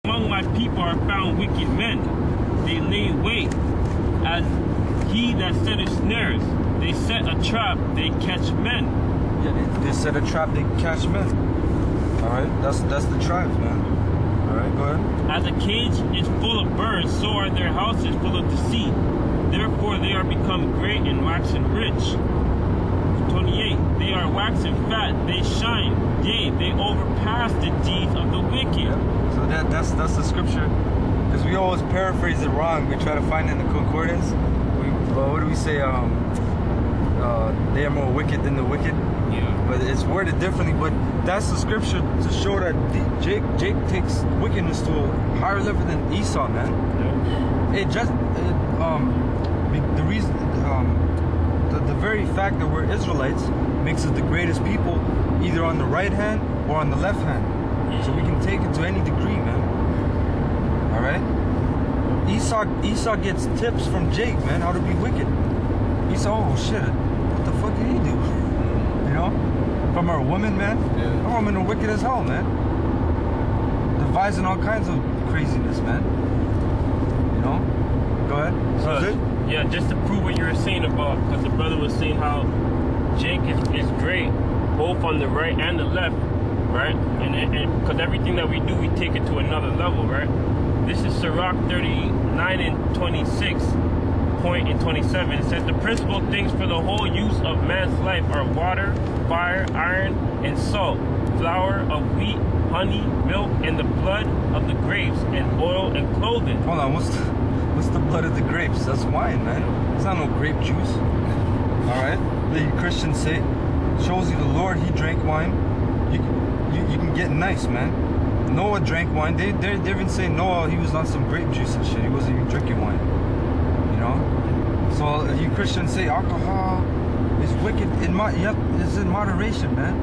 Among my people are found wicked men. They lay wait as he that setteth snares. They set a trap, they catch men. Yeah, they set a trap, they catch men. Alright, that's the tribes, man. Alright, go ahead. As a cage is full of birds, so are their houses full of deceit. Therefore they are become great and waxen rich. 28. They are waxen fat, they shine. Yea, they overpass the deeds of the wicked. Yeah. So that's the scripture. Because we always paraphrase it wrong. We try to find it in the concordance. What do we say? They are more wicked than the wicked. Yeah. But it's worded differently. But that's the scripture to show that Jake takes wickedness to a higher level than Esau, man. Yeah. The reason, the very fact that we're Israelites makes us the greatest people, either on the right hand or on the left hand. So we can take it to any degree, man. All right. Esau gets tips from Jake, man, how to be wicked. Esau, oh shit, what the fuck did he do? You know, from our women, man. Yeah. Our women are wicked as hell, man. Devising all kinds of craziness, man. You know. Go ahead. So is it? Yeah, just to prove what you were saying about, because the brother was saying how Jake is great, both on the right and the left, right? And because everything that we do, we take it to another level, right? This is Sirach 39 and 26, point in 27. It says, the principal things for the whole use of man's life are water, fire, iron, and salt, flour of wheat, honey, milk, and the blood of the grapes, and oil and clothing. Hold on, what's the blood of the grapes? That's wine, man. It's not no grape juice. All right, the Christians say, shows you the Lord, he drank wine. You can get nice, man. Noah drank wine. They even say Noah, he was on some grape juice and shit. He wasn't even drinking wine. You know? So you Christians say alcohol is wicked. It's in moderation, man.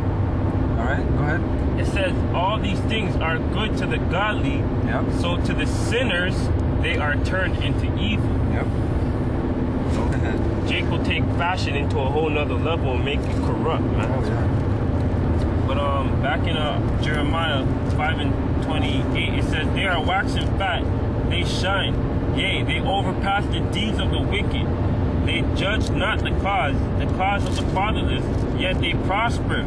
Alright, go ahead. It says all these things are good to the godly. Yep. So to the sinners, they are turned into evil. Yep. Go ahead. Jake will take fashion into a whole nother level and make it corrupt, man. Oh, yeah. But back in Jeremiah 5 and 28, it says, they are waxen fat, they shine. Yea, they overpass the deeds of the wicked. They judge not the cause of the fatherless, yet they prosper.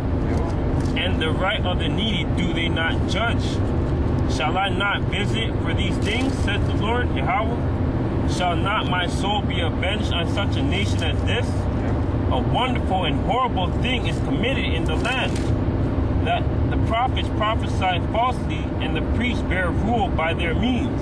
And the right of the needy do they not judge. Shall I not visit for these things, says the Lord, Yahweh? Shall not my soul be avenged on such a nation as this? A wonderful and horrible thing is committed in the land, that the prophets prophesy falsely, and the priests bear rule by their means.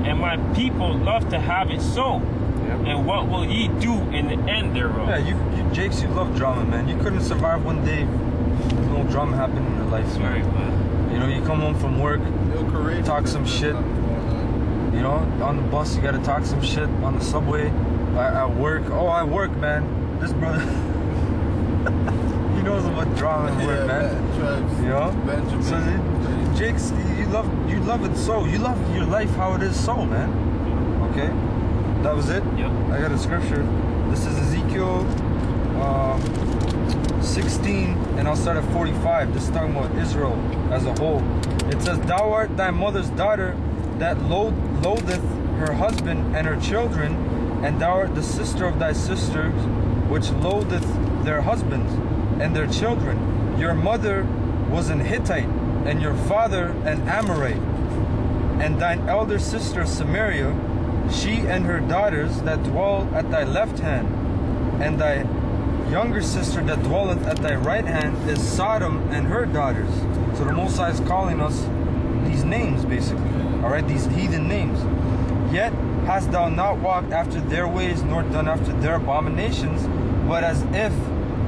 And my people love to have it so. Yep. And what will ye do in the end thereof? Yeah, you Jakes, you love drama, man. You couldn't survive one day with no drama happening in your life, man. Right, man. You know, you come home from work, talk some shit. You know, on the bus, you gotta talk some shit. On the subway, at work. Oh, I work, man. This brother, he knows about drama and work, man. You know? So, Jakes, you love it so. You love your life how it is so, man. Okay? That was it? Yep. I got a scripture. This is Ezekiel 16, and I'll start at 45. This is talking about Israel as a whole. It says, thou art thy mother's daughter that loatheth her husband and her children, and thou art the sister of thy sisters, which loatheth their husbands and their children. Your mother was an Hittite, and your father an Amorite. And thine elder sister Samaria, she and her daughters that dwell at thy left hand, and thy younger sister that dwelleth at thy right hand is Sodom and her daughters. So the Most High is calling us these names, basically. Alright, these heathen names. Yet hast thou not walked after their ways, nor done after their abominations, but as if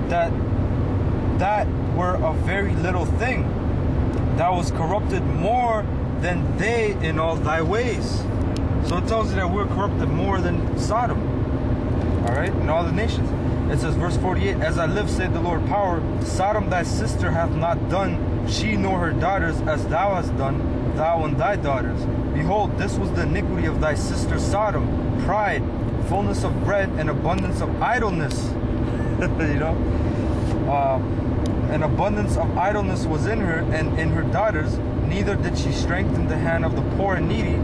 that were a very little thing. Thou was corrupted more than they in all thy ways. So it tells you that we're corrupted more than Sodom. Alright, in all the nations. It says, verse 48, as I live, said the Lord power, Sodom thy sister hath not done, she nor her daughters, as thou hast done, thou and thy daughters. Behold, this was the iniquity of thy sister Sodom, pride, fullness of bread, and abundance of idleness. You know, an abundance of idleness was in her and in her daughters. neither did she strengthen the hand of the poor and needy,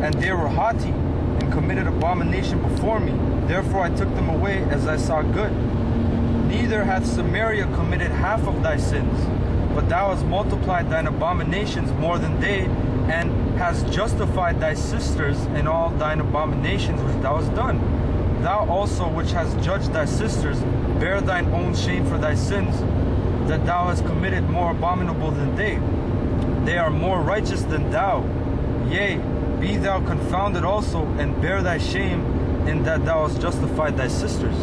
and they were haughty, and committed abomination before me. Therefore I took them away as I saw good. Neither hath Samaria committed half of thy sins, but thou hast multiplied thine abominations more than they, and hast justified thy sisters in all thine abominations which thou hast done. Thou also, which hast judged thy sisters, bear thine own shame for thy sins, that thou hast committed more abominable than they. They are more righteous than thou. Yea, be thou confounded also, and bear thy shame in that thou hast justified thy sisters.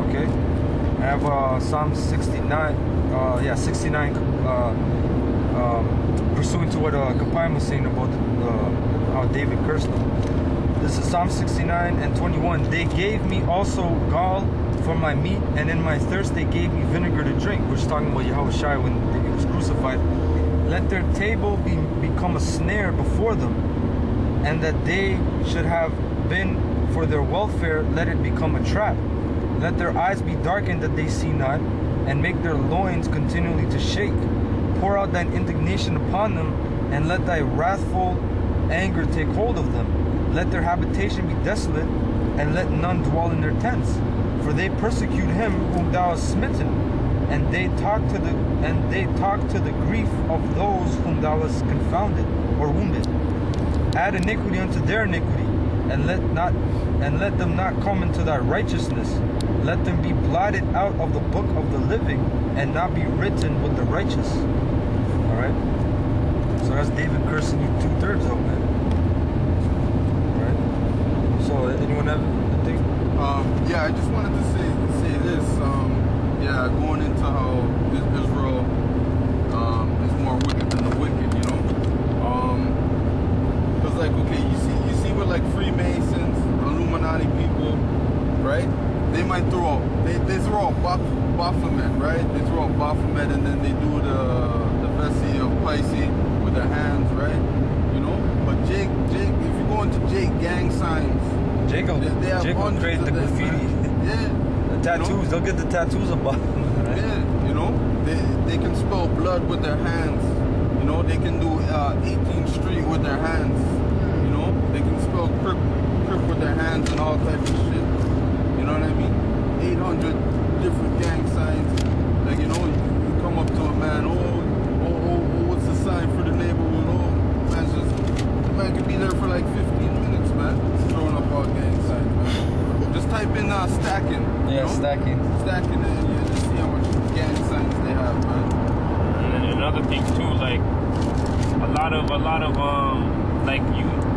Okay. I have Psalm 69. 69. Pursuant to what Kapayim was saying about how David cursed them. This is Psalm 69 and 21. They gave me also gall for my meat, and in my thirst they gave me vinegar to drink, which is talking about Yahushua when he was crucified. Let their table become a snare before them, and that they should have been for their welfare, let it become a trap. Let their eyes be darkened that they see not, and make their loins continually to shake. Pour out thine indignation upon them, and let thy wrathful anger take hold of them. Let their habitation be desolate, and let none dwell in their tents. For they persecute him whom thou hast smitten, and they talk to the grief of those whom thou hast confounded or wounded. Add iniquity unto their iniquity, and let them not come into thy righteousness. Let them be blotted out of the book of the living, and not be written with the righteous. All right. So that's David cursing you 2/3 out, man. All right. So anyone have anything? Yeah, I just wanted to say this. Going into how Israel is more wicked than the wicked, you know. Because like, okay, you see with like Freemasons, Illuminati people, right? They might throw Baphomet, right? They throw Baphomet, and then they do the Vessi of Pisces with their hands, right? You know. But Jake, if you go into Jake gang signs, Jake will create the graffiti. Yeah. The tattoos, you know? They'll get the tattoos about them. Right? Yeah, you know, they can spell blood with their hands. You know, they can do 18th Street with their hands. You know, they can spell Crip with their hands and all types of shit. You know what I mean? 800 different gang signs. Like, you know, you come up to a man, what's the sign for the neighborhood? The man could be there for like 15 minutes, man. Throwing up all gang signs, man. Just type in stacking. Yeah, know? Stacking, and you just see how much gang signs they have, man. And then another thing too, like a lot of like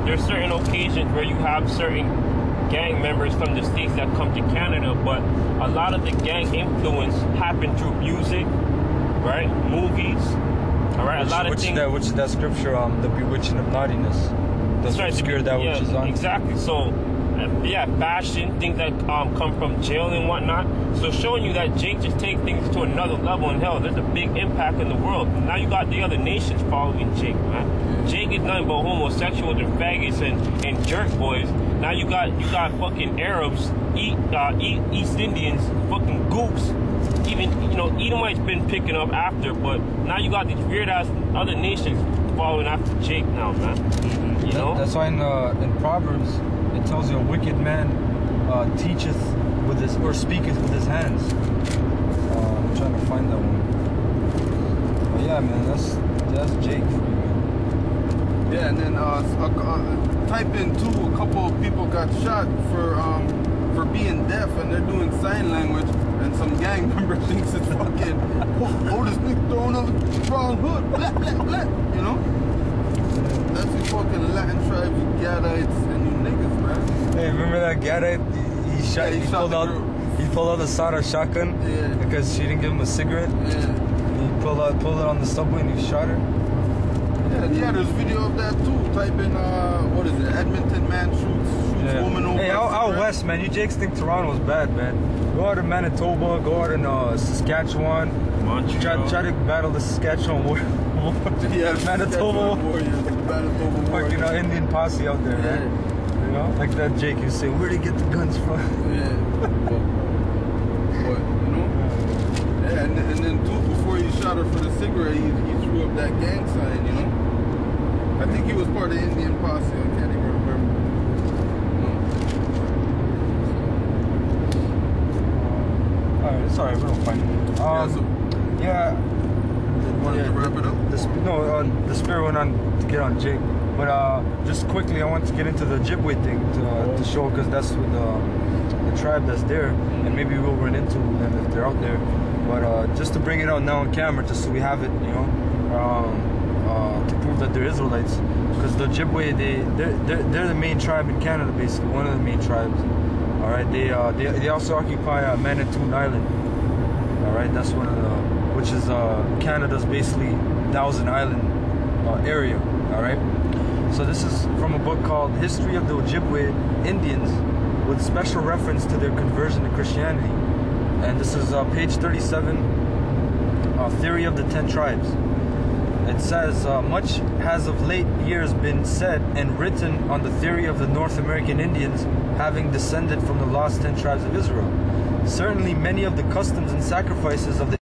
there's certain occasions where you have certain gang members from the states that come to Canada, but a lot of the gang influence happen through music, right? Movies, all right. Which is that scripture, the bewitching of naughtiness, does obscure that which is on. Exactly. So, fashion, things that come from jail and whatnot. So showing you that Jake just takes things to another level in hell. There's a big impact in the world. Now you got the other nations following Jake, man. Jake is nothing but homosexuals and faggots and jerk boys. Now you got fucking Arabs, East Indians, fucking goops. Even, you know, Edomites been picking up after, but now you got these weird ass other nations following after Jake now, man. You know? That's why in Proverbs it tells you a wicked man teacheth with his, or speaketh with his hands. I'm trying to find that one. But yeah, man, that's Jake. Yeah, and then type in too, a couple of people got shot for being deaf, and they're doing sign language, and some gang member thinks it's fucking, this nigga throwing up the wrong hood, blah, blah, blah, you know? That's the fucking Latin tribes, you Gadites, and you niggas, man. Hey, remember that Gadite? He pulled out the Sada shotgun because she didn't give him a cigarette. Yeah. He pulled it on the subway and he shot her. Yeah, there's video of that too. Type in, what is it? Edmonton man shoots woman over. Hey, out west, man. You Jakes think Toronto's bad, man. Go out in Manitoba, go out in Saskatchewan. Try to battle the Saskatchewan war. Manitoba warriors. You know, Indian posse out there, man. You know, like that Jake you say, where'd he get the guns from? But you know, and then too, before he shot her for the cigarette, he threw up that gang sign, you know. I think he was part of the Indian posse. I can't even remember. Alright, it's alright, we don't find it. Yeah. Wanted to wrap it up? The spirit went on to get on Jake. But just quickly, I want to get into the Ojibwe thing to show, because that's what the tribe that's there, and maybe we'll run into them if they're out there. But just to bring it out now on camera, just so we have it, you know, to prove that they're Israelites. Because the Ojibwe, they're the main tribe in Canada, basically, one of the main tribes. All right, they also occupy Manitoulin Island. All right, that's one of the, which is Canada's basically Thousand Island area. All right. So this is from a book called History of the Ojibwe Indians, with special reference to their conversion to Christianity. And this is page 37, Theory of the 10 Tribes. It says, much has of late years been said and written on the theory of the North American Indians having descended from the lost 10 tribes of Israel. Certainly many of the customs and sacrifices of the